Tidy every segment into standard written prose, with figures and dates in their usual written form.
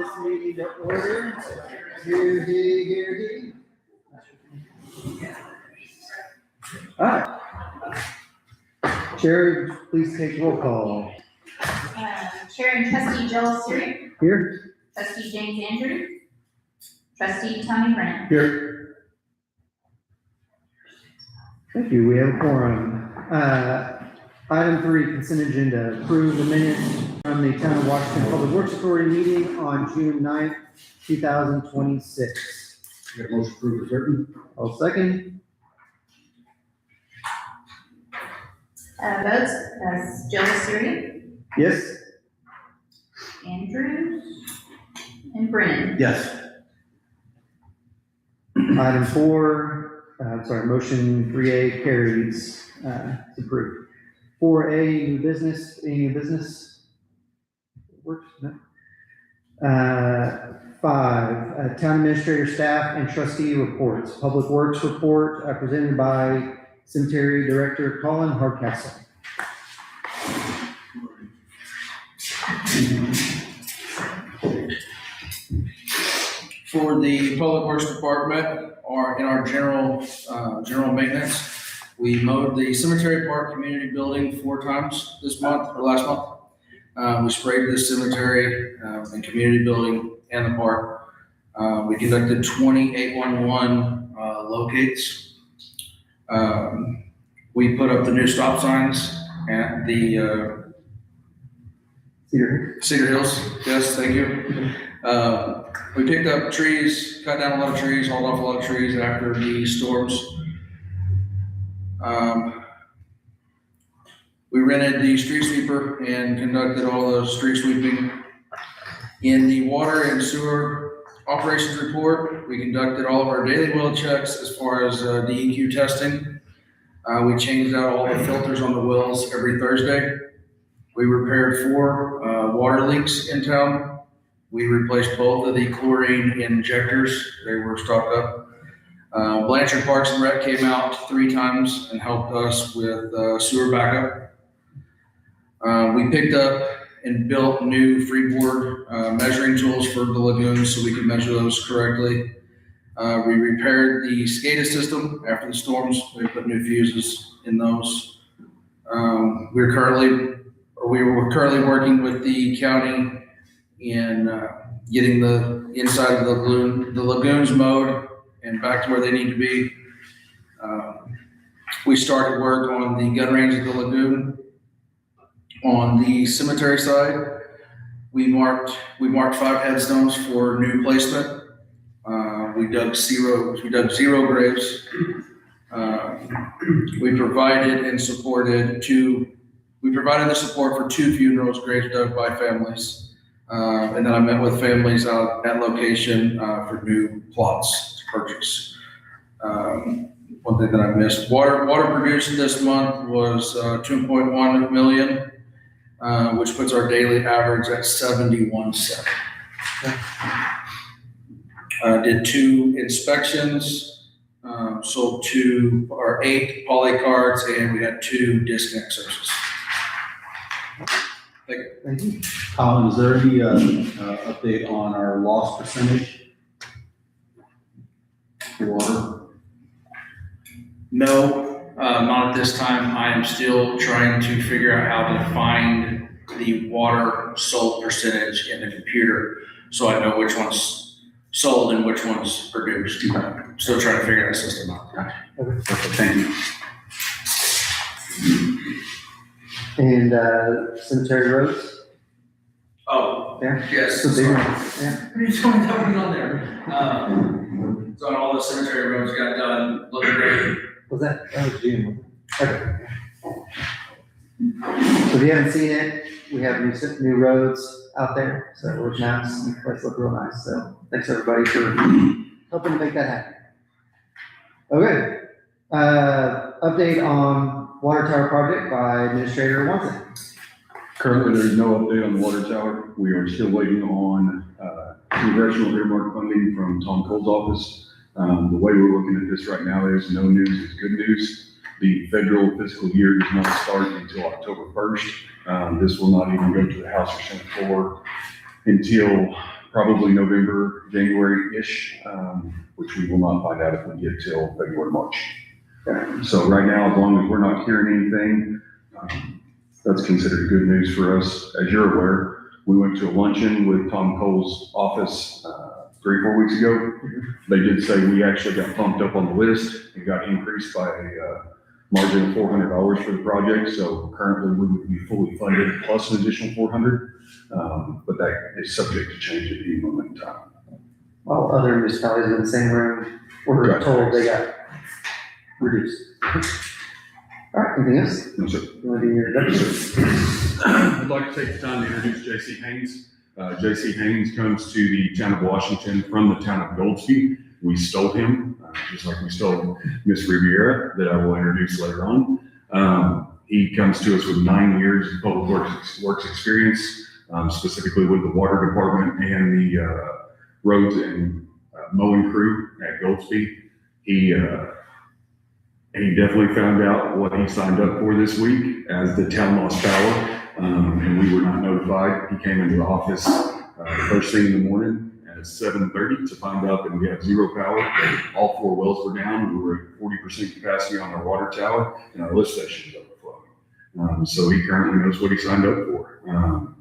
this meeting to order. Here. All right. Chair, please take roll call. Chair and Trustee Joel Siri. Here. Trustee James Andrew. Trustee Tony Brennan. Here. Thank you. We have a quorum. Item 3, consent agenda. Approve the minutes from the Town of Washington Public Works Authority meeting on June 9th, 2026. Get a motion to approve as written. I'll second. Votes, that's Joel Siri, Yes. Andrews, and Brennan. Yes. Item 4, motion 3A carries, it's approved. 4A, new business, any new business? Works, no? 5, town administrator, staff, and trustee reports. Public Works report presented by Cemetery Director Colin Hardcastle. For the Public Works Department, in our general maintenance, we mowed the Cemetery Park Community Building 4 times this month, or last month. We sprayed the cemetery and community building and the park. We conducted 20 811 locates. We put up the new stop signs at the Cedar Hills. Yes, thank you. We picked up trees, cut down a lot of trees, hauled off a lot of trees after the storms. We rented the street sweeper and conducted all the street sweeping. In the water and sewer operations report, we conducted all of our daily well checks as far as DEQ testing. We changed out all the filters on the wells every Thursday. We repaired 4 water leaks in town. We replaced both of the chlorine injectors. They were stopped up. Blanchard Parks and Rec came out 3 times and helped us with sewer backup. We picked up and built new freeboard measuring tools for the lagoons so we could measure those correctly. We repaired the SCADA system after the storms. We put new fuses in those. We were currently working with the county in getting the inside of the lagoons mowed and back to where they need to be. We started work on the gun range of the lagoon. On the cemetery side, we marked 5 headstones for new placement. We dug 0 graves. We provided the support for 2 funerals, graves dug by families. And then I met with families out at location for new plots to purchase. One thing that I missed, water produced this month was 2.1 million, which puts our daily average at 71.7. Did 2 inspections, sold 8 poly cards, and we had 2 disconnect services. Thank you. Colin, is there any update on our loss percentage for water? No, not at this time. I am still trying to figure out how to find the water sold percentage in the computer so I know which one's sold and which one's produced. Still trying to figure that system out. Okay, thank you. And cemetery roads? Oh, Yeah. yes. So big one. Yeah. What are you doing that on there? So all the cemetery roads got done, looking great. That was June. Okay. So if you haven't seen it, we have new roads out there, so it looks nice, the place look real nice, so thanks everybody for helping to make that happen. Okay, update on water tower project by Administrator Watson. Currently, there's no update on the water tower. We are still waiting on congressional earmark funding from Tom Cole's office. The way we're looking at this right now is no news is good news. The federal fiscal year does not start until October 1st. This will not even go to the House or Senate floor until probably November, January-ish, which we will not find out if we get till February, March. So right now, as long as we're not hearing anything, that's considered good news for us. As you're aware, we went to a luncheon with Tom Cole's office 3 or 4 weeks ago. They did say we actually got bumped up on the list and got increased by a margin of $400 for the project. So currently we would be fully funded plus an additional $400, but that is subject to change at any moment in time. All other municipalities in the same room were Right. told they got reduced. All right, anything else? No, sir. You want to do your introduction? I'd like to take the time to introduce J.C. Haynes. J.C. Haynes comes to the town of Washington from the town of Goldsby. We stole him, just like we stole Miss Riviera, that I will introduce later on. He comes to us with 9 years of public works experience, specifically with the water department and the roads and mowing crew at Goldsby. He definitely found out what he signed up for this week as the town lost power. And we were not notified. He came into the office first thing in the morning at 7:30 to find out that we had 0 power. All 4 wells were down. We were at 40% capacity on our water tower, and our lift station was overflowing. So he currently knows what he signed up for.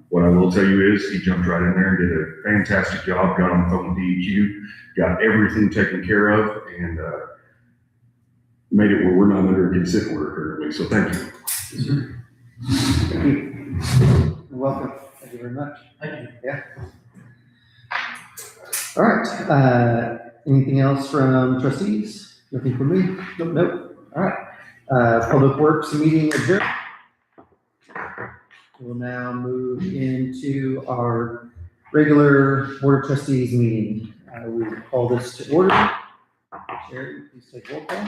What I will tell you is he jumped right in there and did a fantastic job, got on the phone with DEQ, got everything taken care of, and made it where we're not under a consent order currently. So thank you. Thank you. You're welcome. Thank you very much. Thank you. Yeah. All right. Anything else from trustees? Nothing from me? Nope. All right. Public Works meeting adjourned. We'll now move into our regular Board of Trustees meeting. We will call this to order. Sherry, please take roll call.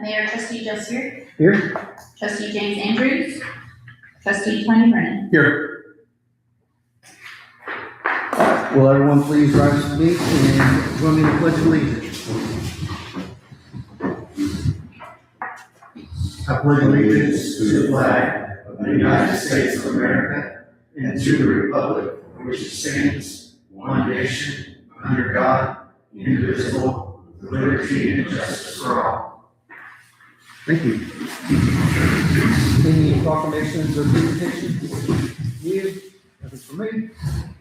Mayor Trustee Joe Sear, Here. Trustee James Andrews, Trustee Tony Brennan. Here. Will everyone please rise to me and join me in the Pledge of Allegiance? I pledge allegiance to the flag of the United States of America and to the republic for which it stands, one nation, under God, indivisible, with liberty and justice for all. Thank you. Any proclamations or presentations? You? Nothing for me.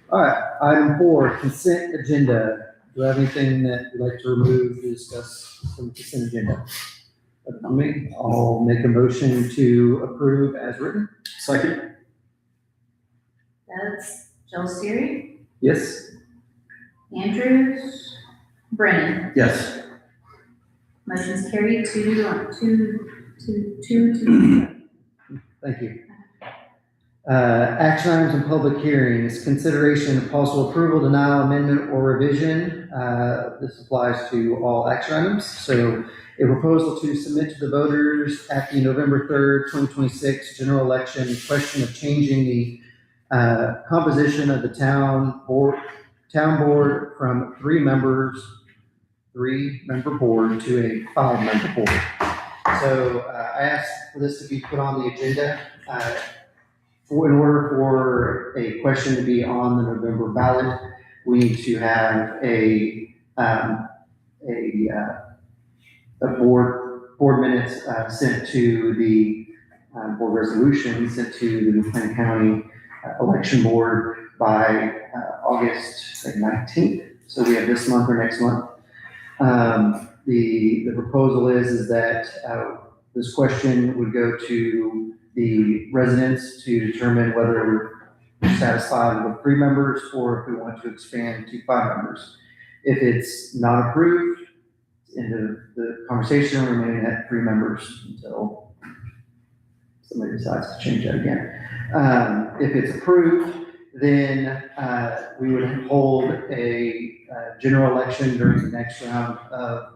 All right, item 4, consent agenda. Do I have anything that you'd like to remove to discuss from the consent agenda? Nothing for me. I'll make a motion to approve as written. Second. That's Joe Sear, Yes? Andrews, Brennan. Yes. Motion's carried 2-2. Thank you. Action items and public hearings, consideration of possible approval, denial, amendment, or revision. This applies to all action items. So a proposal to submit to the voters at the November 3rd, 2026 general election, question of changing the composition of the town board from 3-member board to a 5-member board. So I asked for this to be put on the agenda. In order for a question to be on the November ballot, we need to have a board minutes sent to the board resolution sent to the McLean County Election Board by August 19th. So we have this month or next month. The proposal is that this question would go to the residents to determine whether we're satisfied with 3 members or if we want to expand to 5 members. If it's not approved, into the conversation will remain at 3 members until somebody decides to change that again. If it's approved, then we would hold a general election during the next round of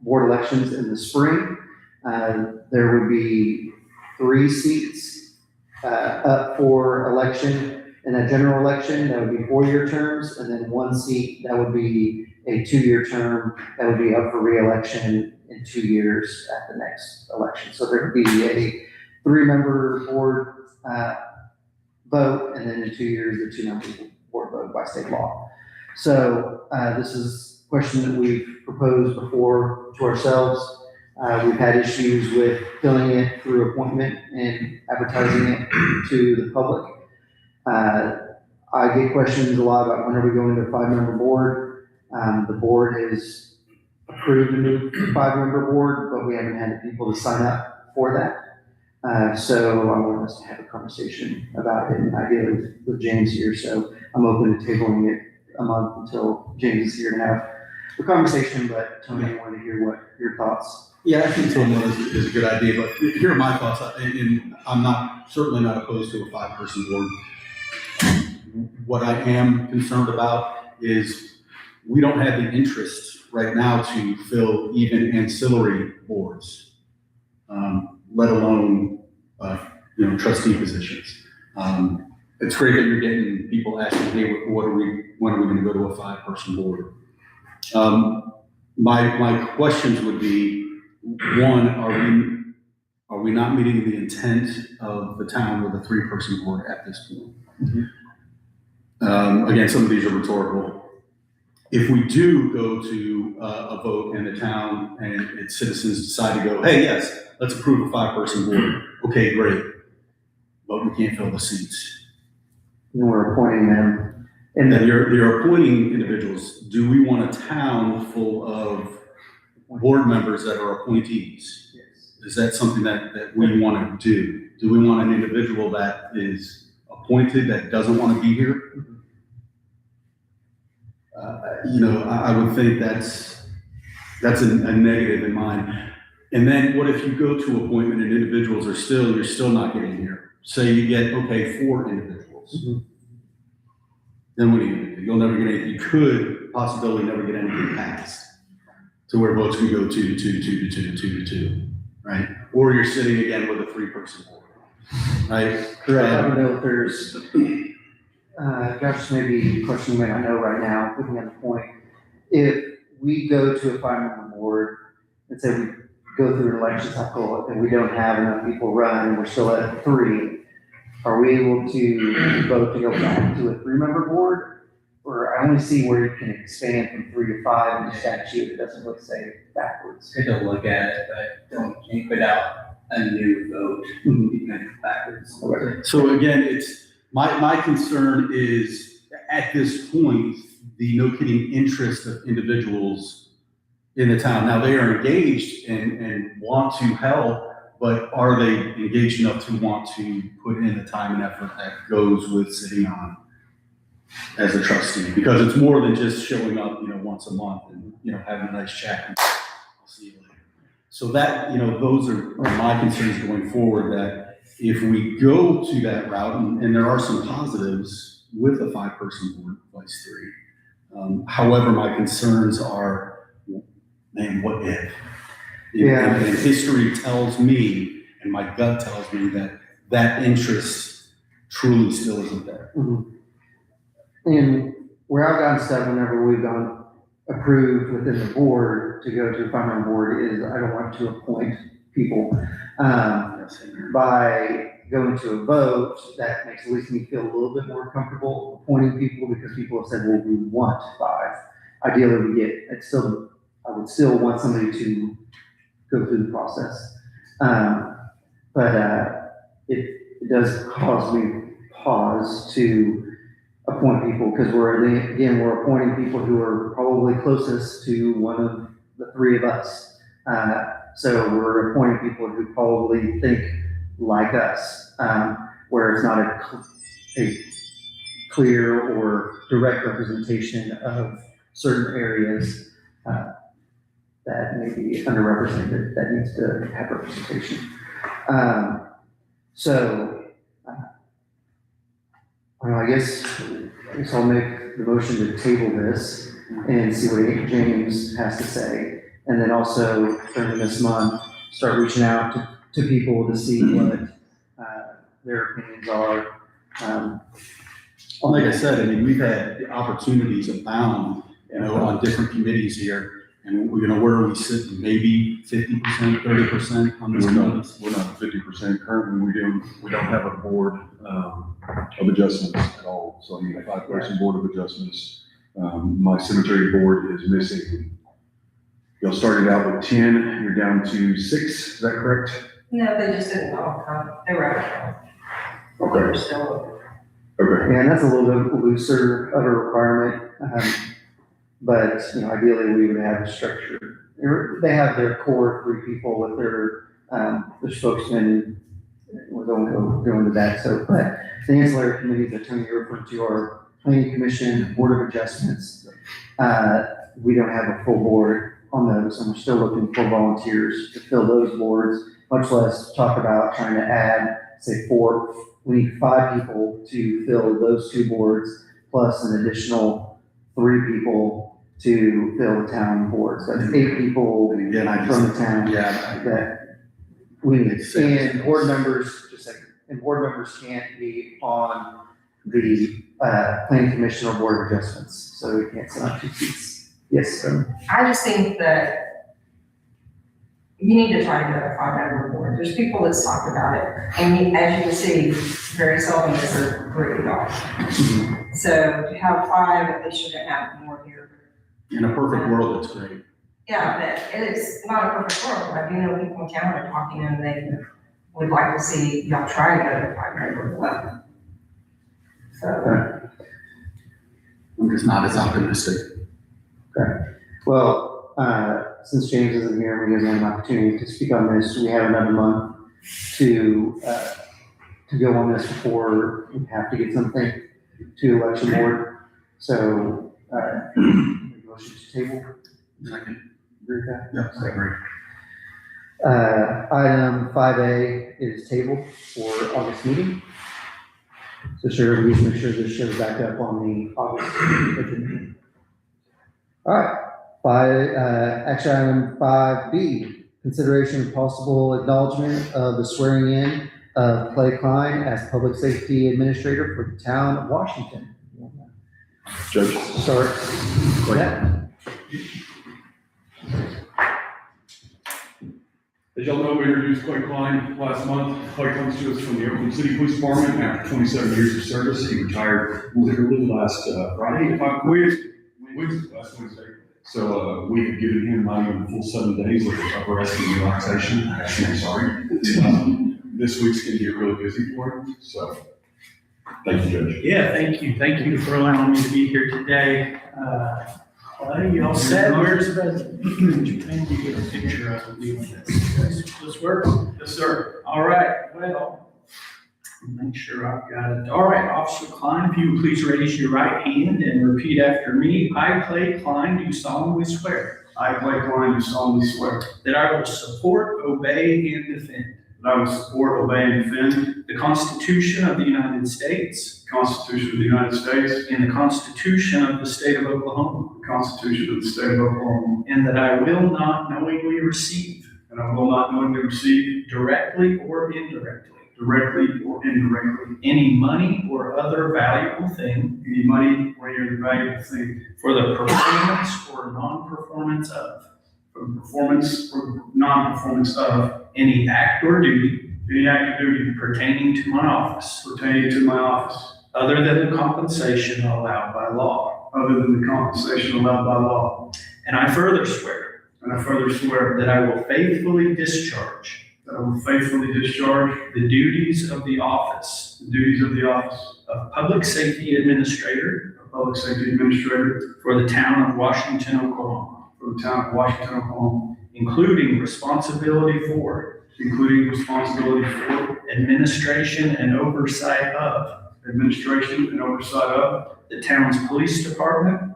board elections in the spring. There would be 3 seats up for election in that general election. That would be 4-year terms, and then 1 seat that would be a 2-year term that would be up for re-election in 2 years at the next election. So there would be a 3-member board vote, and then in 2 years, the 2 members board vote by state law. So, this is a question that we've proposed before to ourselves. We've had issues with filling it through appointment and advertising it to the public. I get questions a lot about when are we going to a 5-member board. The board has approved a new 5-member board, but we haven't had the people to sign up for that. So I want us to have a conversation about it, and ideally with James here. So I'm open to tabling it a month until James is here to have the conversation. But Tony, I want to hear what your thoughts. Yeah, I think Tony is a good idea, but here are my thoughts, and I'm certainly not opposed to a 5-person board. What I am concerned about is we don't have the interest right now to fill even ancillary boards, let alone, trustee positions. It's great that you're getting people asking, hey, when are we going to go to a 5-person board? My questions would be, one, are we not meeting the intent of the town with a 3-person board at this point? Mm-hmm. Again, some of these are rhetorical. If we do go to a vote in the town and its citizens decide to go, hey, yes, let's approve a 5-person board. Okay, great. But we can't fill the seats. And we're appointing them. And then you're appointing individuals. Do we want a town full of board members that are appointees? Yes. Is that something that we want to do? Do we want an individual that is appointed that doesn't want to be here? I would think that's a negative in mind. And then what if you go to appointment and individuals you're still not getting here? Say you get, 4 individuals. Mm-hmm. Then what do you do? You'll never get anything. You could possibly never get anything passed to where votes can go 2 to 2, right? Or you're sitting again with a 3-person board, right? Correct. I don't know if there's, Josh, maybe a question you may not know right now, looking at the point. If we go to a 5-member board and say we go through an election cycle and we don't have enough people run and we're still at 3, are we able to vote to go back to a 3-member board? Or I only see where you can expand from 3 to 5 in the statute. It doesn't look, say, backwards. Take a look at it, but can't put out a new vote, even backwards. Okay. So again, it's my concern is at this point, the no kidding interest of individuals in the town. Now they are engaged and want to help, but are they engaged enough to want to put in the time and effort that goes with sitting on as a trustee? Because it's more than just showing up, once a month and, having a nice chat. And I'll see you later. So that, those are my concerns going forward, that if we go to that route, and there are some positives with a 5-person board, vice 3. However, my concerns are, man, what if? Yeah. And history tells me, and my gut tells me that interest truly still isn't there. Mm-hmm. And where I've gotten stuck whenever we've gone approved within the board to go to a 5-member board is I don't want to appoint people. By going to a vote, that makes at least me feel a little bit more comfortable appointing people, because people have said, well, we want 5. Ideally, we get, I would still want somebody to go through the process. But it does cause me pause to appoint people, because we're appointing people who are probably closest to one of the 3 of us. So we're appointing people who probably think like us, where it's not a clear or direct representation of certain areas that may be underrepresented, that needs to have representation. I guess I'll make the motion to table this and see what James has to say. And then also during this month, start reaching out to people to see what their opinions are. Like I said, we've had opportunities abound, on different committees here. And we're gonna, where are we sitting? Maybe 50%, 30% on this We're one? not, we're not 50% currently. We don't have a board, of adjustments at all. So I need a 5-person board of adjustments. My cemetery board is missing. Y'all started out with 10, you're down to 6, is that correct? No, they just didn't all come, they were out. They were still. Okay. And that's a little bit looser of a requirement, but, ideally, we would have a structure. They have their core 3 people with their spokesman. We don't go into that, but the ancillary committees that Tony referred to are planning commission, board of adjustments. We don't have a full board on those, and we're still looking for volunteers to fill those boards, much less talk about trying to add, say, 4. We need 5 people to fill those 2 boards, plus an additional 3 people to fill the town boards. That's 8 people And again, I from the just, town yeah, that we need. And board members, just a second, and board members can't be on the planning commission or board of adjustments, so we can't sit on 2 seats. Yes, sir. I just think that you need to try to get a 5-member board. There's people that's talked about it, and as you can see, very seldom is a group at all. So to have 5, they shouldn't have more here. in a perfect world, it's great. Yeah, but it is not a perfect world. I do know people in town are talking and they would like to see y'all try to go to 5-member club. So. I'm just not as optimistic. Well, since James isn't here, we have an opportunity to speak on this. We have another month to go on this before we have to get something to election board. So, motion to table. Second. Agree with that? Yep, I agree. Item 5A is tabled for August meeting. So sure, we make sure this shows back up on the August agenda. All right, action item 5B, consideration of possible acknowledgement of the swearing in of Clay Klein as Public Safety Administrator for the town of Washington. Judge. Start. Yeah. As y'all know, we introduced Clay Klein last month. Clay comes to us from the Oakland City Police Department after 27 years of service. He retired literally last Friday, last Wednesday. So we have given him not even a full 7 days of upper rest and relaxation. Actually, I'm sorry. This week's going to get really busy for him. So thank you, Judge. Yeah, thank you. Thank you for allowing me to be here today. Clay, you all set? Where's the resident? Maybe get a picture of you. This work? Yes, sir. All right, well, make sure I've got it. All right, Officer Klein, if you would please raise your right hand and repeat after me. I, Clay Klein, do solemnly swear. I, Clay Klein, do solemnly swear That I will support, obey, and defend that I will support, obey, and defend the Constitution of the United States the Constitution of the United States and the Constitution of the State of Oklahoma, the Constitution of the State of Oklahoma, and that I will not knowingly receive, and I will not knowingly receive, directly or indirectly, directly or indirectly, any money or other valuable thing any money or any other valuable thing for the performance or non-performance of for the performance or non-performance of any act or duty any act or duty pertaining to my office, pertaining to my office, other than the compensation allowed by law. other than the compensation allowed by law. And I further swear And I further swear that I will faithfully discharge that I will faithfully discharge the duties of the office the duties of the office of Public Safety Administrator of Public Safety Administrator for the town of Washington, Oklahoma, for the town of Washington, Oklahoma, including responsibility for including responsibility for administration and oversight of administration and oversight of the town's police department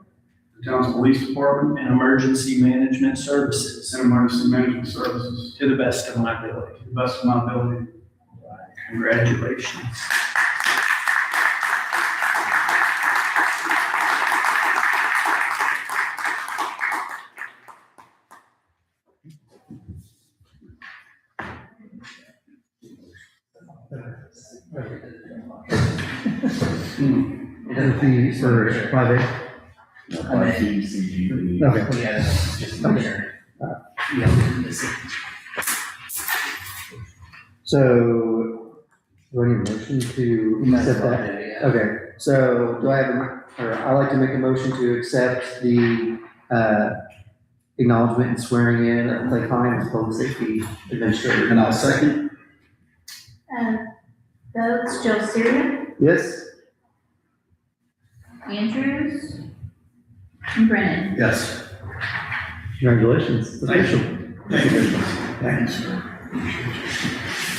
the town's police department and emergency management services and emergency management services to the best of my ability. to the best of my ability. Congratulations. And for 5A. By C, C, D, and E. Okay. Yeah, just there. So, do I need a motion to accept that? Okay, so do I have, I'd like to make a motion to accept the, acknowledgement and swearing in of Clay Klein as public safety administrator. And I'll second. Votes, Joe Syria, Yes? Andrews, and Brennan. Yes. Congratulations. It's official. Thank you. Thanks.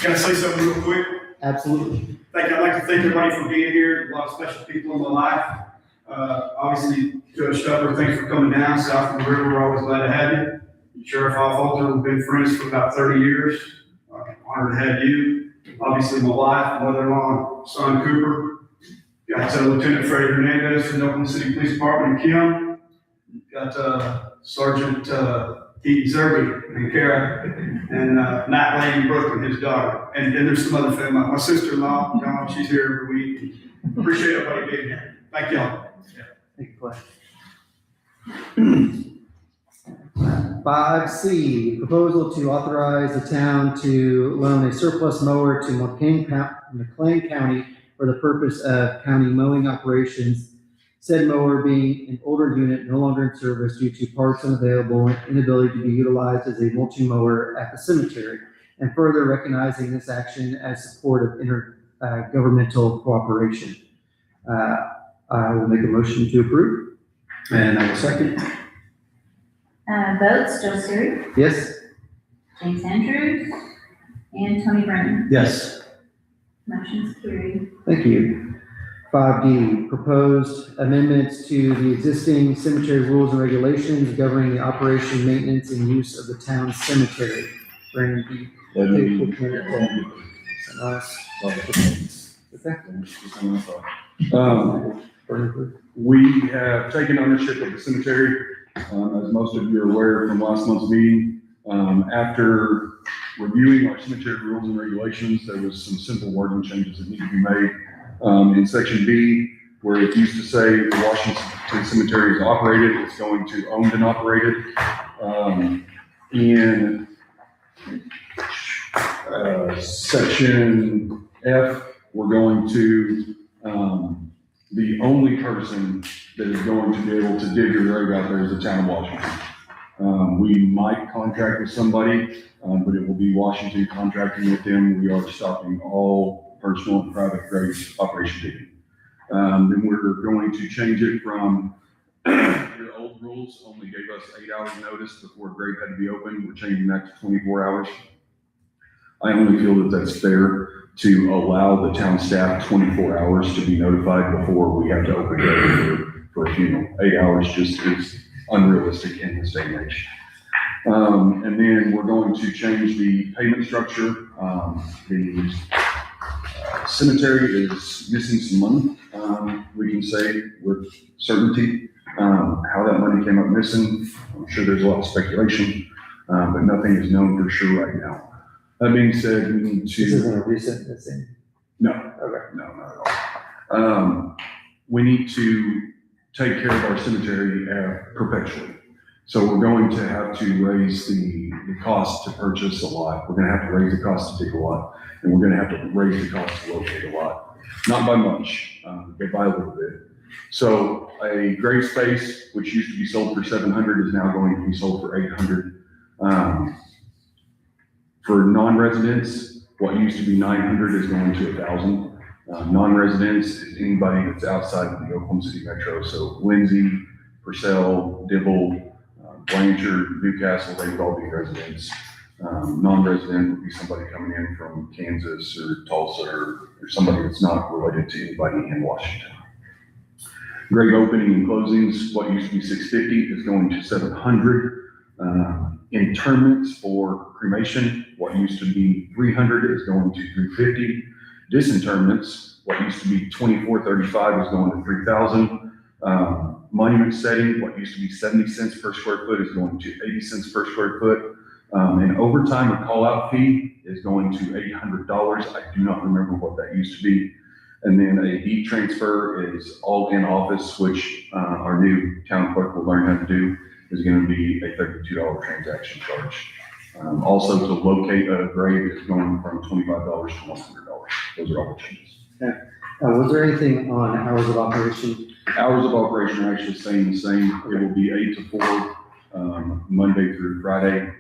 Can I say something real quick? Absolutely. I'd like to thank everybody for being here, a lot of special people in my life. Obviously, Judge Stupper, thanks for coming down, south of the river, we're always glad to have you. Sheriff Alfolter, we've been friends for about 30 years, honored to have you. Obviously, my wife, mother-in-law, son Cooper. Got Lieutenant Freddie Hernandez from the Oklahoma City Police Department, and Kim. Got Sergeant Edie Zerby and Kara, and Matt Lane in Brooklyn, his daughter. And there's some other family, my sister-in-law, Dawn, she's here every week. Appreciate everybody being here. Thank y'all. Thank you, Clay. 5C, proposal to authorize the town to loan a surplus mower to McLean County for the purpose of county mowing operations. Said mower being an older unit no longer in service due to parts unavailable and inability to be utilized as a mulching mower at the cemetery. And further recognizing this action as support of intergovernmental cooperation. I will make a motion to approve. And I will second. Votes, Joe Syria, Yes? James Andrews, and Tony Brennan. Yes. Motion's carried. Thank you. 5D, proposed amendments to the existing cemetery rules and regulations governing the operation, maintenance, and use of the town cemetery. Bring the. We have taken ownership of the cemetery, as most of you are aware from last month's meeting. After reviewing our cemetery rules and regulations, there was some simple wording changes that need to be made. In section B, where it used to say the Washington Cemetery is operated, it's going to owned and operated. In section F, we're going to, the only person that is going to be able to dig your grave out there is the town of Washington. We might contract with somebody, but it will be Washington contracting with them. We are stopping all personal and private grave operation digging. Then we're going to change it from your old rules only gave us 8 hours notice before a grave had to be opened. We're changing that to 24 hours. I only feel that that's fair to allow the town staff 24 hours to be notified before we have to open grave for a funeral. 8 hours just is unrealistic in this day and age. And then we're going to change the payment structure. The cemetery is missing some money. We can say with certainty how that money came up missing. I'm sure there's a lot of speculation, but nothing is known for sure right now. That being said, we need to. This isn't a recent missing. No. Okay. No, not at all. We need to take care of our cemetery perpetually. So we're going to have to raise the cost to purchase a lot. We're going to have to raise the cost to dig a lot, and we're going to have to raise the cost to locate a lot. Not by much, but by a little bit. So a grave space, which used to be sold for $700, is now going to be sold for $800. For non-residents, what used to be $900 is going to $1,000. Non-residents is anybody that's outside of the Oklahoma City metro. So Lindsay, Purcell, Dibble, Blanchard, Newcastle, they would all be residents. Non-resident would be somebody coming in from Kansas or Tulsa or somebody that's not related to anybody in Washington. Grave opening and closings, what used to be $650 is going to $700. Interments for cremation, what used to be $300 is going to $350. Disinterments, what used to be $24.35 is going to $3,000. Monument setting, what used to be 70 cents per square foot is going to 80 cents per square foot. And overtime or call out fee is going to $800. I do not remember what that used to be. And then a deed transfer is all in office, which our new town clerk will learn how to do, is going to be a $32 transaction charge. Also, to locate a grave is going from $25 to $100. Those are all the changes. Was there anything on hours of operation? Hours of operation are actually staying the same. It will be 8 to 4, Monday through Friday,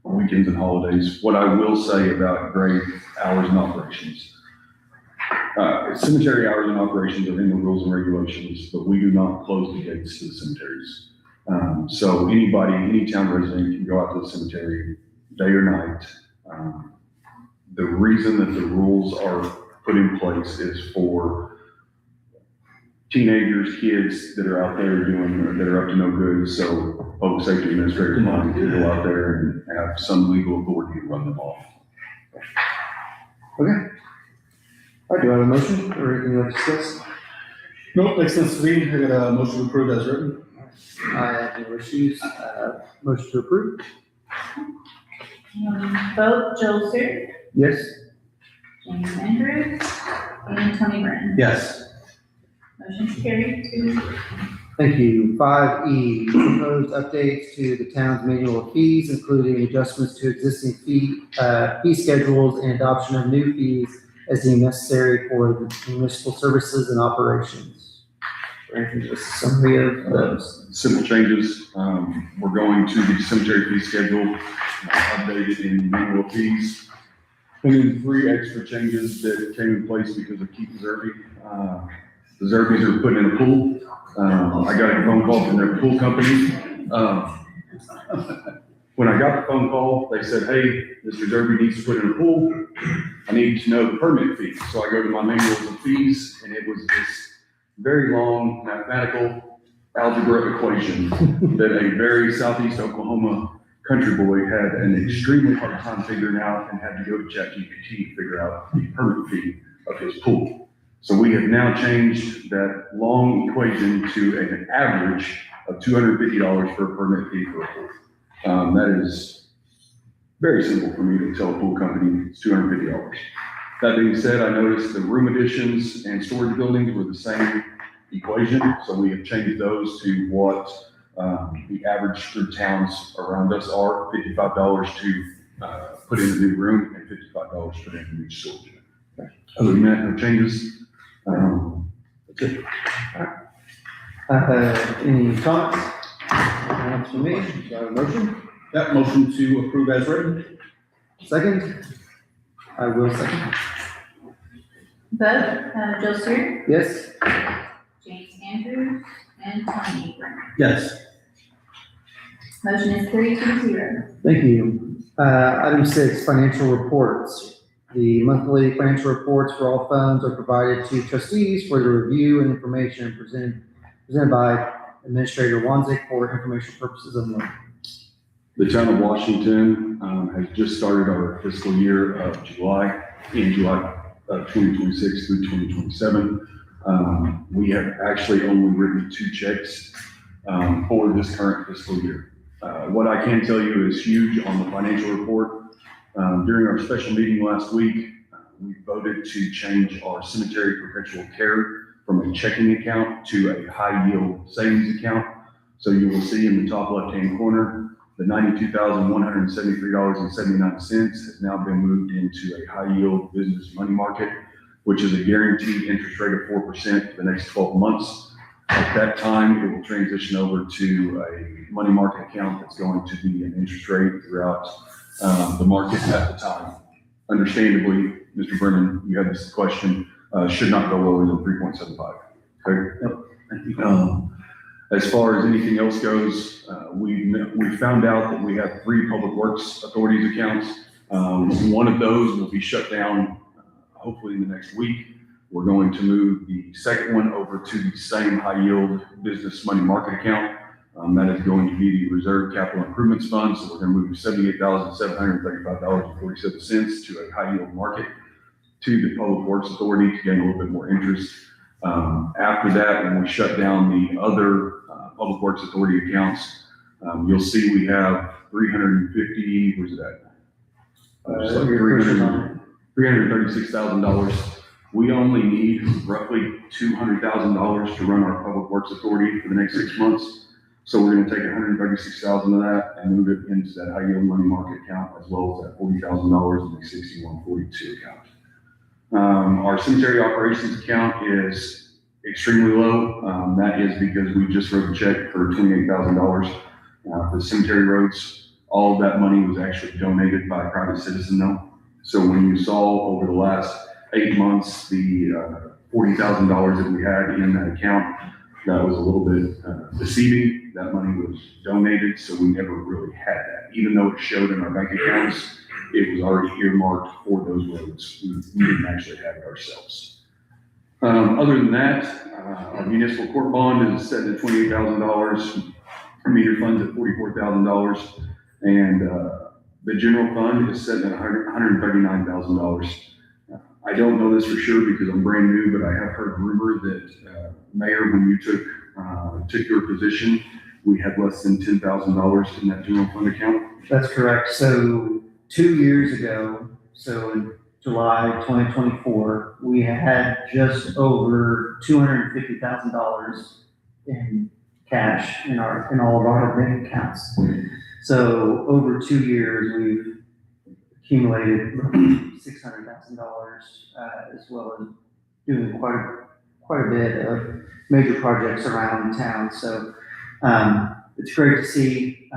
weekends and holidays. What I will say about grave hours and operations, cemetery hours and operations are in the rules and regulations, but we do not close the gates to the cemeteries. So anybody, any town resident can go out to the cemetery day or night. The reason that the rules are put in place is for teenagers, kids that are out there that are up to no good. So public safety administrators want to go out there and have some legal authority to run them off. Okay. All right, do I have a motion or anything you want to discuss? Nope, makes sense to me. I got a motion to approve as written. I have no issues. Motion to approve? Vote Joseph, Yes. James Andrews, and Tony Brennan. Yes. Motion's carried 2-0. Thank you. 5E, proposed updates to the town's manual fees, including adjustments to existing fee schedules and adoption of new fees as deemed necessary for the municipal services and operations. Just a summary of those. Simple changes. We're going to the cemetery fee schedule, updated in manual fees. And then 3 extra changes that came in place because of Keith Zerby. The Zerbies are putting in a pool. I got a phone call from their pool company. When I got the phone call, they said, hey, Mr. Zerby needs to put in a pool. I need to know the permit fee. So I go to my manuals of fees, and it was this very long mathematical algebra equation that a very Southeast Oklahoma country boy had an extremely hard time figuring out and had to go to ChatGPT to figure out the permit fee of his pool. So we have now changed that long equation to an average of $250 for a permit fee for a pool. That is very simple for me to tell a pool company it's $250. That being said, I noticed the room additions and storage buildings were the same equation, so we have changed those to what the average through towns around us are, $55 to put in a new room and $55 to put in a new storage unit. Other than that, no changes. That's it. Any comments? Comments from me? Do I have a motion? That motion to approve as written. Second? I will second. Vote Joseph, Yes? James Andrews, and Tony Brennan. Yes. Motion is carried 2-0. Thank you. Item 6, financial reports. The monthly financial reports for all funds are provided to trustees for the review and information presented by Administrator Wanzik for informational purposes only. The town of Washington has just started our fiscal year of July of 2026 through 2027. We have actually only written 2 checks for this current fiscal year. What I can tell you is huge on the financial report. During our special meeting last week, we voted to change our cemetery perpetual care from a checking account to a high yield savings account. So you will see in the top left-hand corner, the $92,173.79 has now been moved into a high yield business money market, which is a guaranteed interest rate of 4% for the next 12 months. At that time, it will transition over to a money market account that's going to be an interest rate throughout the market at the time. Understandably, Mr. Brennan, you had this question, should not go lower than 3.75. Okay. Yep. Thank you. As far as anything else goes, we found out that we have 3 Public Works Authorities accounts. One of those will be shut down hopefully in the next week. We're going to move the second one over to the same high yield business money market account. That is going to be the Reserve Capital Improvements Fund. So we're going to move $78,735.47 to a high yield market to the Public Works Authority to gain a little bit more interest. After that, when we shut down the other Public Works Authority accounts, you'll see we have 350, where's it at? $336,000 We only need roughly $200,000 to run our public works authority for the next 6 months. So we're gonna take $136,000 of that and move it into that high yield money market account, as well as that $40,000 in the 6142 account. Our cemetery operations account is extremely low. That is because we just wrote a check for $28,000 for cemetery roads. All of that money was actually donated by a private citizen though. So when you saw over the last 8 months, the $40,000 that we had in that account, that was a little bit deceiving. That money was donated, so we never really had that. Even though it showed in our bank accounts, it was already earmarked for those roads. We didn't actually have it ourselves. Other than that, our municipal court bond is set at $28,000. Our meter fund's at $44,000. And the general fund is set at $139,000. I don't know this for sure because I'm brand new, but I have heard rumor that, Mayor, when you took your position, we had less than $10,000 in that general fund account. That's correct. So 2 years ago, so in July 2024, we had just over $250,000 in cash in all of our bank accounts. So over 2 years, we've accumulated $600,000, as well as doing quite a bit of major projects around town. So it's great to see.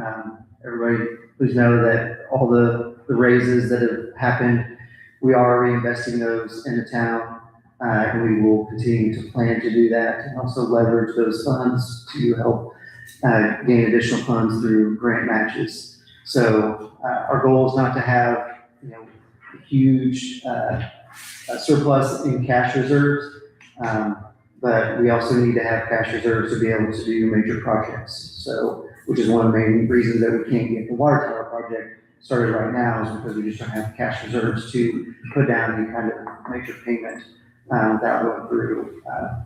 Everybody please know that all the raises that have happened, we are reinvesting those in the town. And we will continue to plan to do that and also leverage those funds to help gain additional funds through grant matches. So our goal is not to have, a huge surplus in cash reserves, but we also need to have cash reserves to be able to do major projects. So, which is one of the main reasons that we can't get the water tower project started right now, is because we just don't have cash reserves to put down any kind of major payment without going through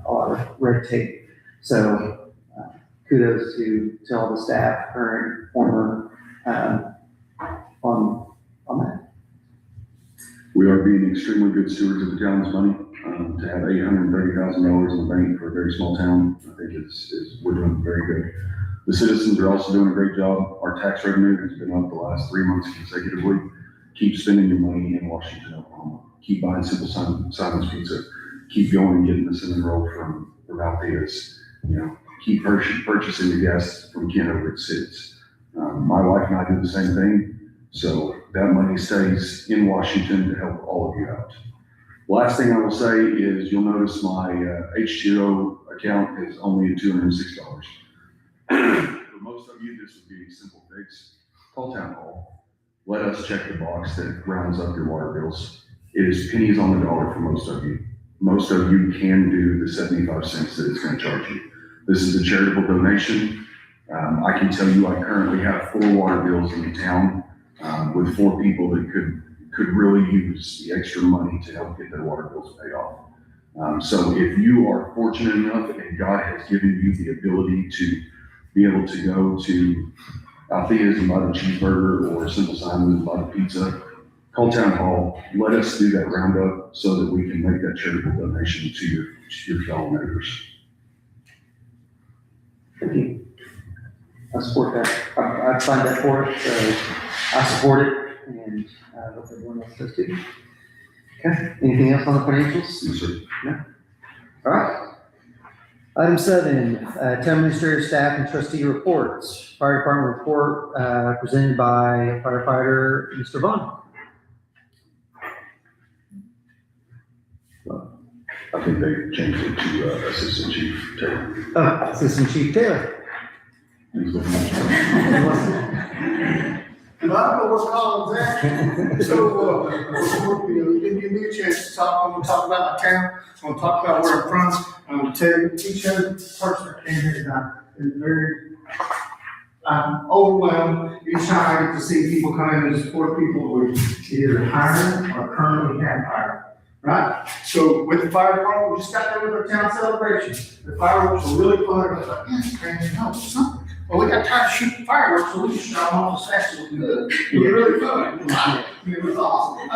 a lot of red tape. So kudos to all the staff, current, former, on that. We are being extremely good stewards of the town's money. To have $830,000 in the bank for a very small town, I think we're doing very good. The citizens are also doing a great job. Our tax revenue has been up the last 3 months consecutively. Keep spending your money in Washington, Oklahoma. Keep buying Simple Simon's Pizza. Keep going and getting the cinnamon roll from Althea's. Keep purchasing the gas from Ken over at Sid's. My wife and I do the same thing. So that money stays in Washington to help all of you out. Last thing I will say is you'll notice my H2O account is only at $206. For most of you, this would be a simple fix. Call town hall. Let us check the box that rounds up your water bills. It is pennies on the dollar for most of you. Most of you can do the 75 cents that it's going to charge you. This is a charitable donation. I can tell you I currently have 4 water bills in the town with 4 people that could really use the extra money to help get their water bills paid off. So if you are fortunate enough and God has given you the ability to be able to go to Althea's and buy the cheeseburger or Simple Simon's and buy the pizza, call town hall, let us do that roundup so that we can make that charitable donation to your fellow neighbors. Thank you. I support that. I signed up for it, so I support it, and I hope everyone else does too. Okay, anything else on the financials? Yes, sir. No? All right. Item 7, town administrator, staff, and trustee reports. Fire department report presented by firefighter Mr. Vaughn. I think they changed it to Assistant Chief Taylor. Oh, Assistant Chief Taylor. He's looking at And I don't know what column's at. So, give me a chance to talk. I'm gonna talk about my town. I'm gonna talk about where I'm from. I'm gonna tell you each other person that came here tonight is very, overwhelmed each time I get to see people come in and support people who either hired or currently have hired. Right? So with the fire department, we just got there with our town celebration. The fireworks were really fun. I was like, man, it's crazy. No, it's not. Well, we got tired of shooting fireworks, so we just shot them off as fast as we could. It was really fun. It was awesome.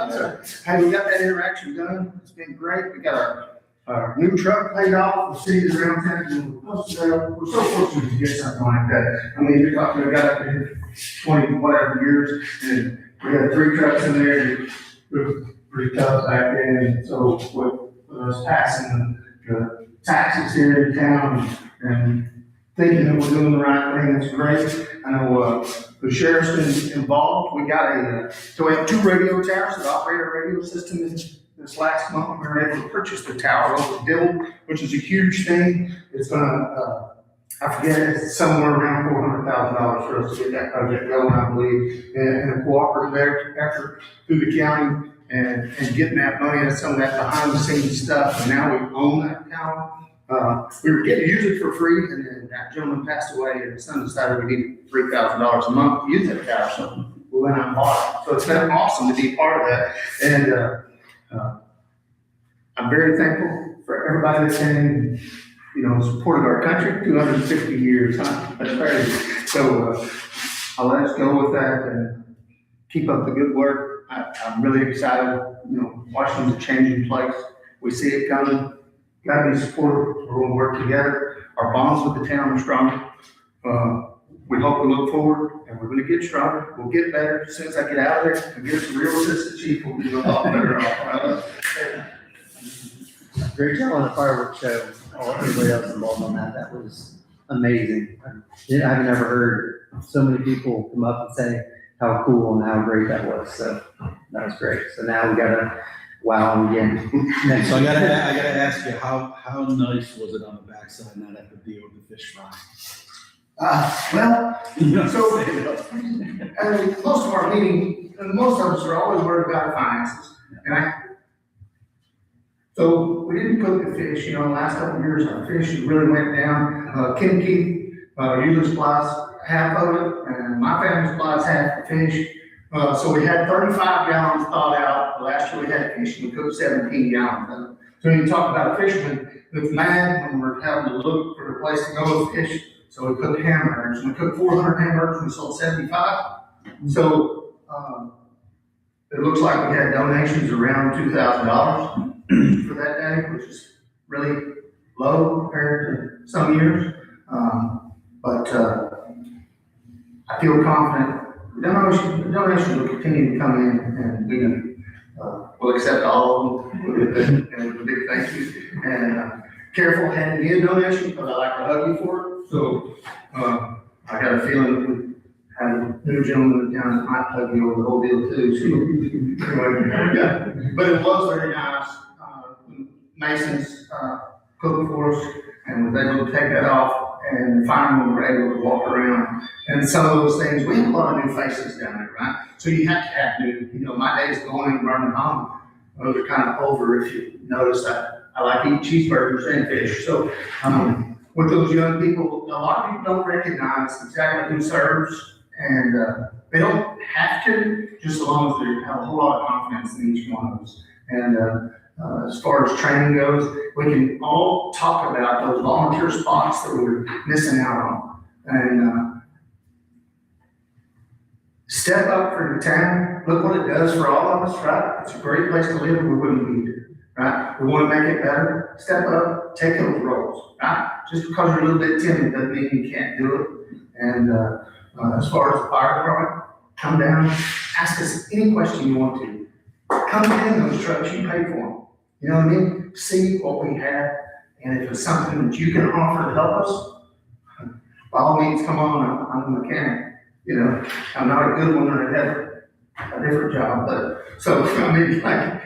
Hey, we got that interaction done. It's been great. We got our new truck paid off. The cities around town, and we're so fortunate to get something like that. I mean, you're talking, we got up here 20 whatever years, and we had 3 trucks in there. It was pretty tough back then. So with us passing the taxes here in town and thinking that we're doing the right thing, it's great. I know the sheriff's been involved. We got so we have 2 radio towers that operate our radio system. This last month, we were able to purchase the tower over Dillon, which is a huge thing. It's gonna, I forget, it's somewhere around $400,000 for us to get that project going, I believe, and a cooperative effort through the county and getting that money and some of that behind the scenes stuff. And now we own that tower. We were getting to use it for free, and then that gentleman passed away, and his son decided we needed $3,000 a month to use that tower, so we went out and bought it. So it's been awesome to be part of that, and I'm very thankful for everybody that came, supported our country 250 years, huh? That's crazy. So I'll let us go with that and keep up the good work. I'm really excited. Washington's a changing place. We see it coming. Got to be supportive. We're going to work together. Our bonds with the town are strong. We hope we look forward, and we're going to get stronger. We'll get better. As soon as I get out of there and get some real assistant chief, we'll be a lot better off. Great job on the fireworks show. Everybody else involved on that. That was amazing. I've never heard so many people come up and say how cool and how great that was. So that was great. So now we gotta wow them again. Next. So I gotta ask you, how nice was it on the backside not have to deal with the fish fry? So most of our meetings, most of us are always worried about finances. So we didn't cook the fish, the last couple of years, our fish really went down. Kim Keith usually supplies half of it, and my family supplies half the fish. So we had 35 gallons thawed out. Last year we had fish, and we cooked 17 gallons of it. So when you talk about a fisherman that's mad when we're having to look for a place to go with fish, so we cooked hamburgers. We cooked 400 hamburgers, and we sold 75. So it looks like we had donations around $2,000 for that day, which is really low compared to some years. But I feel confident. Donations will continue to come in, and we can, we'll accept all of them with a big thank you. And careful handing me a donation, because I like to hug you for it. So I got a feeling that we have a new gentleman down that might hug you over the whole deal too. So, anyway, yeah. But it was very nice. Masons cooked for us, and was able to take that off, and finally we were able to walk around. And some of those things, we have a lot of new faces down there, right? So you have to have new, my days going and running home, those are kind of over. If you notice that I like eating cheeseburgers and fish. So with those young people, a lot of people don't recognize exactly who serves, and they don't have to, just as long as they have a whole lot of confidence in each one of us. And as far as training goes, we can all talk about those volunteer spots that we're missing out on. And step up for the town. Look what it does for all of us, right? It's a great place to live. We wouldn't be here, right? We want to make it better. Step up, take those roles, right? Just because you're a little bit timid doesn't mean you can't do it. And as far as the fire department, come down, ask us any question you want to. Come in those trucks, you pay for them. You know what I mean? See what we have, and if it's something that you can offer to help us, by all means, come on. I'm a mechanic. I'm not a good one, I have a different job, but so I mean, the fire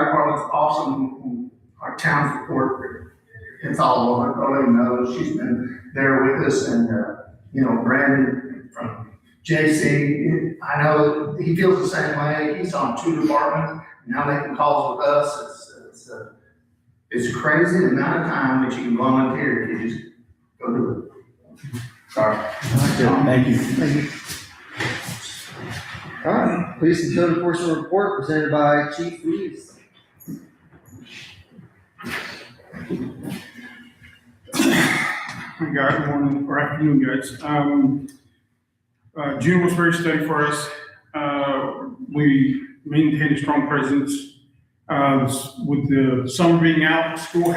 department's awesome. Our town support, it's all over. Everybody knows she's been there with us, and Brandon from JC, I know he feels the same way. He's on 2 departments, now making calls with us. It's crazy the amount of time that you can volunteer if you just go do it. Sorry. Thank you. Thank you. All right, police and code enforcement report presented by Chief Reeves. Good morning or afternoon, guys. June was very steady for us. We maintained a strong presence. With the summer being out, school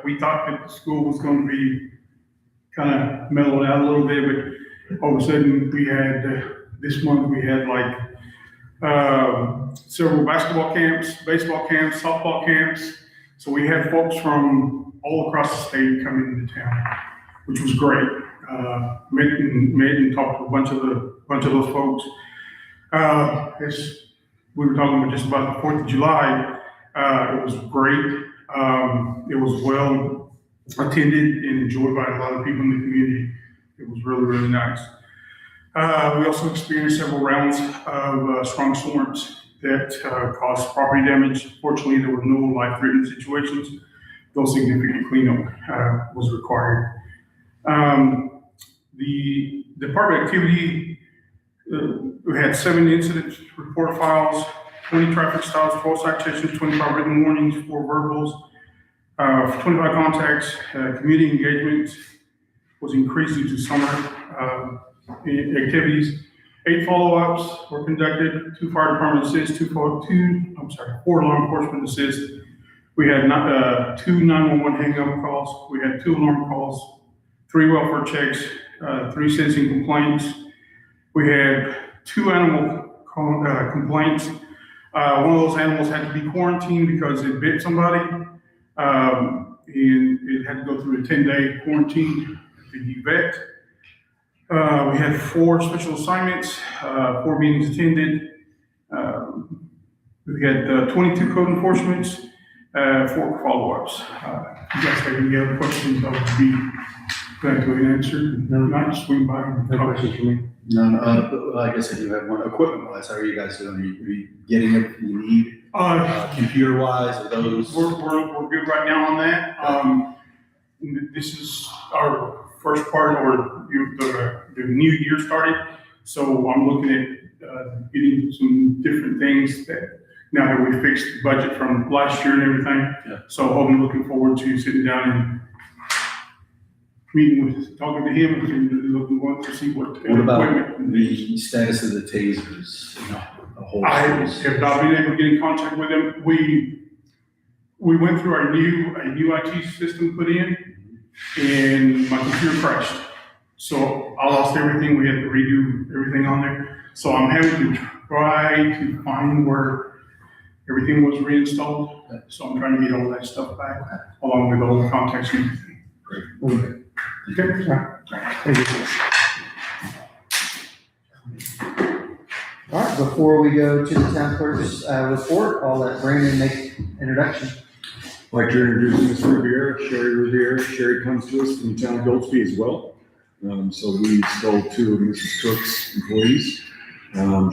we thought that the school was going to be kind of mellowed out a little bit, but all of a sudden this month we had like several basketball camps, baseball camps, softball camps. So we had folks from all across the state coming into town, which was great. Met and talked to a bunch of those folks. As we were talking just about the 4th of July, it was great. It was well attended and enjoyed by a lot of people in the community. It was really, really nice. We also experienced several rounds of strong storms that caused property damage. Fortunately, there were no life-threatening situations, though significant cleanup was required. The department activity, we had 7 incident report files, 20 traffic stops, 12 citations, 25 written warnings, 4 verbals, 25 contacts. Community engagement was increased due to summer activities. 8 follow-ups were conducted, 2 fire department assists, 4 law enforcement assists. We had 2 911 hang-up calls. We had 2 alarm calls, 3 welfare checks, 3 citizen complaints. We had 2 animal complaints. One of those animals had to be quarantined because it bit somebody, and it had to go through a 10-day quarantine at the vet. We had 4 special assignments, 4 meetings attended. We had 22 code enforcements, 4 follow-ups. If you guys have any other questions, I would be glad to answer. No, not swing by. No questions for me? No, but like I said, you have one equipment-wise. How are you guys doing? Are you getting everything you need? Computer-wise, are those? We're good right now on that. This is our first part, or the new year started. So I'm looking at getting some different things that now that we fixed the budget from last year and everything. Yeah. So I'm looking forward to sitting down and talking to him and looking to see what about equipment. the status of the tasers? The whole I series? have not been able to get in contact with them. We went through our new IT system put in, and my computer crashed. So I lost everything. We had to redo everything on there. So I'm having to try to find where everything was reinstalled. So I'm trying to get all that stuff back, along with all the contacts and everything. Okay. Okay. Thank you. All right, before we go to the town clerk's report, I'll let Brandon make introduction. I'd like to introduce Ms. Riviera, Sherry Riviera. Sherry comes to us from the town of Goldsby as well. So we stole 2 of Mrs. Cook's employees.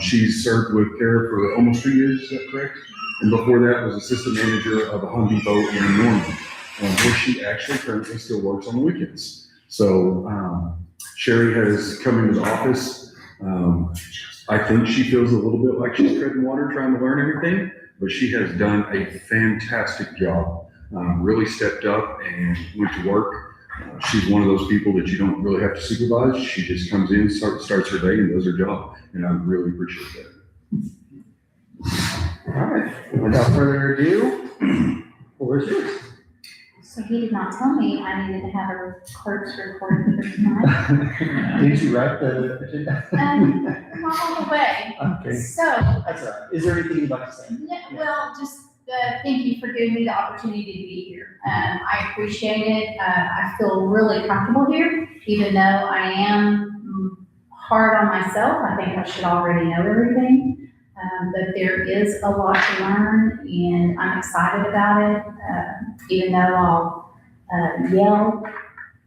She's served with CARE for almost 2 years, is that correct? And before that was assistant manager of a Home Depot in Norman, where she actually currently still works on the weekends. So Sherry has come into the office. I think she feels a little bit like she's treading water trying to learn everything, but she has done a fantastic job. Really stepped up and went to work. She's one of those people that you don't really have to supervise. She just comes in, starts her day and does her job. And I really appreciate that. All right, without further ado, floor is yours. So he did not tell me I needed to have a clerk's report for tonight. Did you write the agenda? Not all the way. Okay, So, that's all right. Is there anything you'd like to say? yeah, well, just thank you for giving me the opportunity to be here. I appreciate it. I feel really comfortable here, even though I am hard on myself. I think I should already know everything. But there is a lot to learn, and I'm excited about it. Even though I'll yell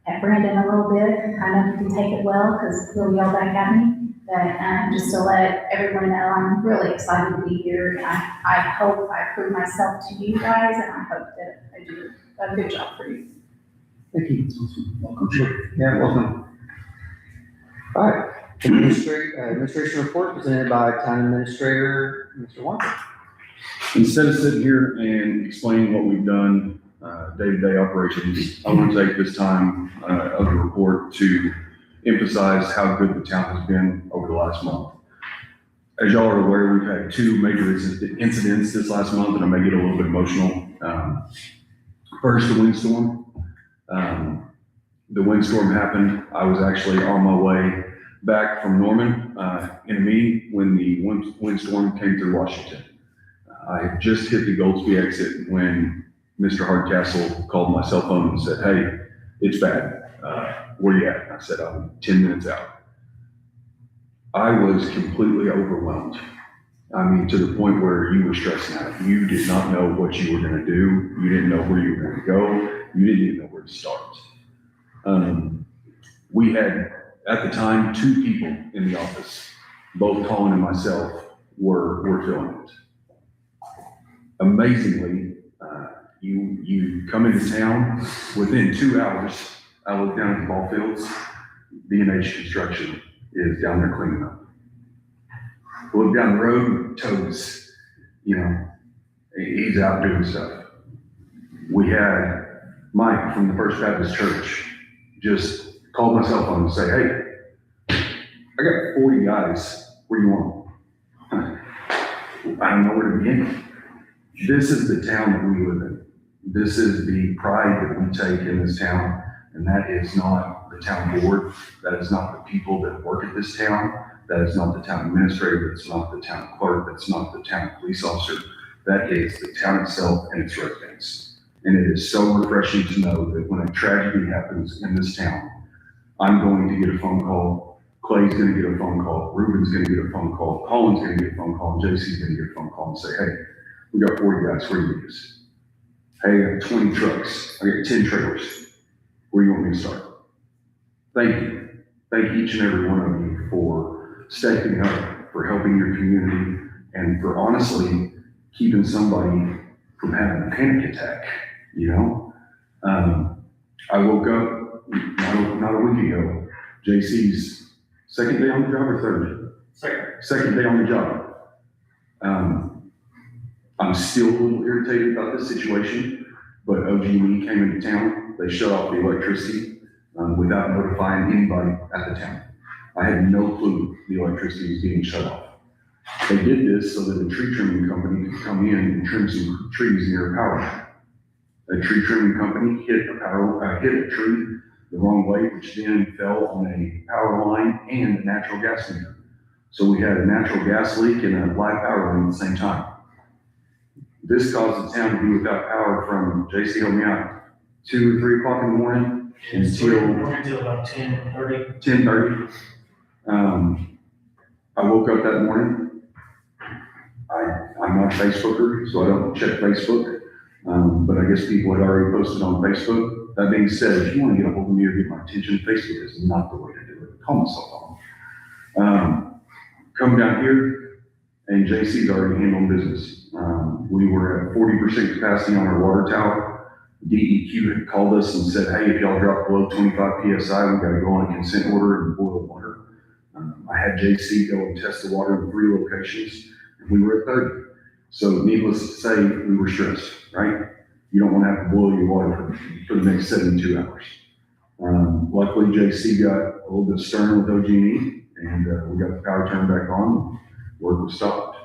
at Brandon a little bit, I know he can take it well because he'll yell back at me. But just to let everyone know, I'm really excited to be here. And I hope I prove myself to you guys, and I hope that I do a good job for you. Thank you. Welcome. Yeah, welcome. All right, administration report presented by Town Administrator, Mr. Walker. Instead of sitting here and explaining what we've done, day-to-day operations. I want to take this time of the report to emphasize how good the town has been over the last month. As y'all are aware, we've had two major incidents this last month, and I may get a little bit emotional. First, the windstorm. The windstorm happened. I was actually on my way back from Norman in a meeting when the windstorm came through Washington. I had just hit the Goldsby exit when Mr. Hardcastle called my cell phone and said, "Hey, it's bad. Where you at?" And I said, "I'm 10 minutes out." I was completely overwhelmed. I mean, to the point where you were stressing out. You did not know what you were going to do. You didn't know where you were going to go. You didn't even know where to start. We had, at the time, 2 people in the office. Both Colin and myself were feeling it. Amazingly, you come into town, within 2 hours, I look down at the ball fields, B&H Construction is down there cleaning up. Look down the road, Toes, he's out doing stuff. We had Mike from the First Baptist Church just call my cell phone and say, "Hey, I got 40 guys, where do you want them?" I don't know where to begin. This is the town that we live in. This is the pride that we take in this town, and that is not the town board. That is not the people that work at this town. That is not the town administrator. That's not the town clerk. That's not the town police officer. That is the town itself and its residents. And it is so refreshing to know that when a tragedy happens in this town, I'm going to get a phone call. Clay's going to get a phone call. Ruben's going to get a phone call. Colin's going to get a phone call. And JC's going to get a phone call and say, "Hey, we got 40 guys. Where do you need us? Hey, I got 20 trucks. I got 10 trailers. Where do you want me to start?" Thank you. Thank each and every one of you for stepping up, for helping your community, and for honestly keeping somebody from having a panic attack, I woke up not a week ago, JC's second day on the job or third? Second day on the job. I'm still a little irritated about this situation, but OG&E came into town. They shut off the electricity without notifying anybody at the town. I had no clue the electricity was being shut off. They did this so that a tree trimming company could come in and trim some trees near a power line. A tree trimming company hit a tree the wrong way, which then fell on a power line and a natural gas meter. So we had a natural gas leak and a live power line at the same time. This caused the town to be without power from, JC, help me out, 2 or 3 o'clock in the morning until about 10:30. 10:30. I woke up that morning. I'm not a Facebooker, so I don't check Facebook. But I guess people had already posted on Facebook. That being said, if you want to get a hold of me or get my attention, Facebook is not the way to do it. Call my cell phone. Come down here, and JC's already handling business. We were at 40% capacity on our water tower. DEQ had called us and said, "Hey, if y'all drop below 25 PSI, we got to go on a consent order and boil water." I had JC go and test the water in 3 locations, and we were at 30. So needless to say, we were stressed, right? You don't want to have to boil your water for the next 72 hours. Luckily, JC got a little bit stern with OG&E, and we got the power turned back on. Work was stopped.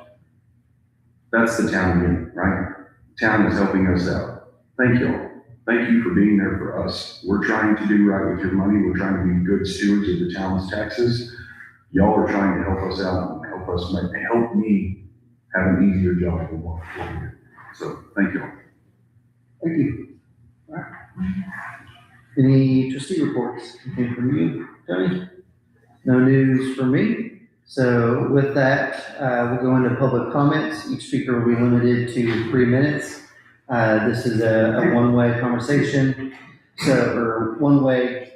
That's the town again, right? Town is helping us out. Thank y'all. Thank you for being there for us. We're trying to do right with your money. We're trying to be good stewards of the town's taxes. Y'all are trying to help us out and help me have an easier job than what we do. So thank you all. Thank you. All right. Any trustee reports? Anything from you, Tony? No news from me. So with that, we'll go into public comments. Each speaker will be limited to 3 minutes. This is a one-way conversation, or one-way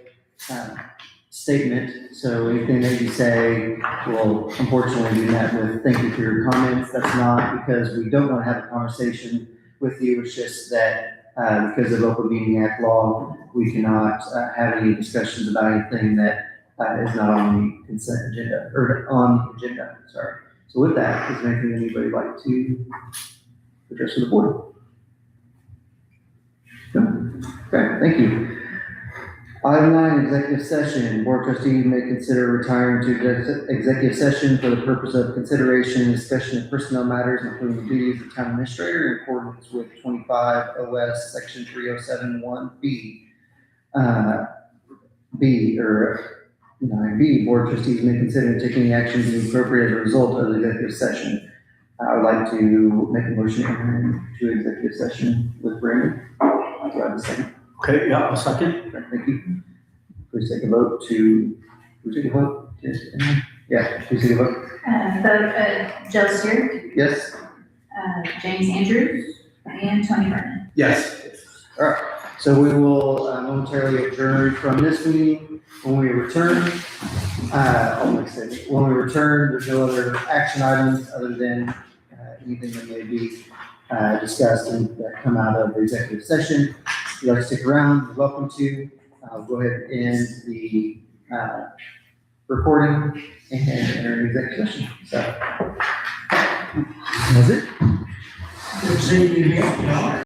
statement. So anything that you say will unfortunately be met with "thank you for your comments." That's not because we don't want to have a conversation with you. It's just that because of Open Meeting Act law, we cannot have any discussions about anything that is not on the consent agenda, or on the agenda, sorry. So with that, is there anything anybody would like to address to the board? Okay, thank you. Item 9, executive session. Board trustees may consider retiring to executive session for the purpose of consideration and discussion of personnel matters, including the duties of town administrator in accordance with 25 OS Section 3071B. B, or 9B, board trustees may consider taking action to be appropriate as a result of the executive session. I would like to make a motion to enter into executive session with Brandon. Do I have a second? Okay, yeah, a second. Okay, thank you. Please take a vote to, please take a vote. Yes, yeah, please take a vote. Joe Stewart, Yes? James Andrews, and Tony Vernon. Yes. All right, so we will momentarily adjourn from this meeting. When we return, when we return, there's no other action items other than anything that may be discussed and that come out of the executive session. If you'd like to stick around, you're welcome to. I'll go ahead and end the recording and enter an executive session. So, that's it. Good seeing you here.